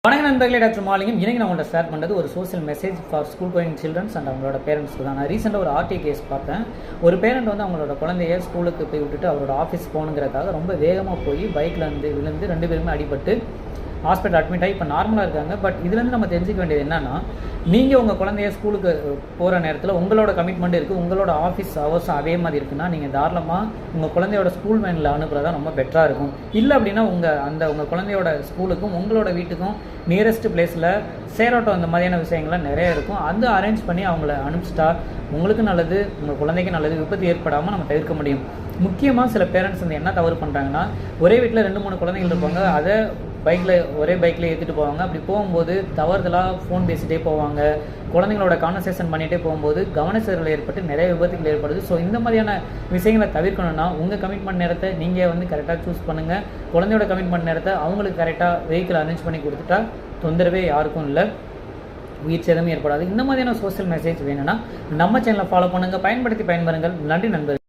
வணக்கம் நண்பர்களே, டாக்டர் மாலிங்கம். இன்றைக்கி நான் உங்கள்கிட்ட ஷேர் பண்ணுறது ஒரு social message for school going childrens and அவங்களோட பேரண்ட்ஸ்க்கு தான். நான் ரீசெண்டாக ஒரு ஆர்டி கேஸ் பார்த்தேன். ஒரு பேரண்ட் வந்து அவங்களோட குழந்தைய ஸ்கூலுக்கு போய் விட்டுட்டு அவரோட ஆஃபீஸ் போகணுங்கிறதுக்காக ரொம்ப வேகமாக போய் பைக்கில் இருந்து விழுந்து 2 பேருமே அடிபட்டு ஹாஸ்பிட்டல் அட்மிட் ஆகி இப்போ நார்மலாக இருக்காங்க. பட் இதுலேருந்து நம்ம தெரிஞ்சிக்க வேண்டியது என்னென்னா, நீங்கள் உங்கள் குழந்தைய ஸ்கூலுக்கு போகிற நேரத்தில் உங்களோட கமிட்மெண்ட் இருக்குது, உங்களோட ஆஃபீஸ் ஹவர்ஸும் அதே மாதிரி இருக்குன்னா நீங்கள் தாராளமாக உங்கள் குழந்தையோட ஸ்கூல் வேனில் அனுப்புகிறதா ரொம்ப பெட்டராக இருக்கும். இல்லை அப்படின்னா உங்கள் குழந்தையோட ஸ்கூலுக்கும் உங்களோட வீட்டுக்கும் நியரஸ்ட் பிளேஸில் சேரோட்டம் இந்த மாதிரியான விஷயங்கள்லாம் நிறைய இருக்கும். அது அரேஞ்ச் பண்ணி அவங்கள அனுப்பிச்சிட்டா உங்களுக்கு நல்லது, உங்கள் குழந்தைக்கு நல்லது, விபத்து ஏற்படாமல் நம்ம தவிர்க்க முடியும். முக்கியமாக சில பேரண்ட்ஸ் வந்து என்ன தவறு பண்ணுறாங்கன்னா, ஒரே வீட்டில் 2-3 குழந்தைகள் இருப்பாங்க, அதை ஒரே பைக்கில் ஏற்றிட்டு போவாங்க. அப்படி போகும்போது தவறுதலாக ஃபோன் பேசிகிட்டே போவாங்க, குழந்தைங்களோட கான்வர்சேஷன் பண்ணிகிட்டே போகும்போது கவனச்சிதறல் ஏற்பட்டு நிறைய விபத்துகள் ஏற்படுது. ஸோ இந்த மாதிரியான விஷயங்களை தவிர்க்கணும்னா உங்கள் கமிட்மெண்ட் நேரத்தை நீங்கள் வந்து கரெக்டாக சூஸ் பண்ணுங்கள். குழந்தையோட கமிட்மெண்ட் நேரத்தை அவங்களுக்கு கரெக்டாக வெஹிக்கிள் அரேஞ்ச் பண்ணி கொடுத்துட்டா தொந்தரவே யாருக்கும் இல்லை, உயிர் சேதமே ஏற்படாது. இந்த மாதிரியான சோஷியல் மெசேஜ் வேணும்னா நம்ம சேனலை ஃபாலோ பண்ணுங்கள், பயன்படுத்தி பயன்பெறுங்கள். நன்றி நண்பர்கள்.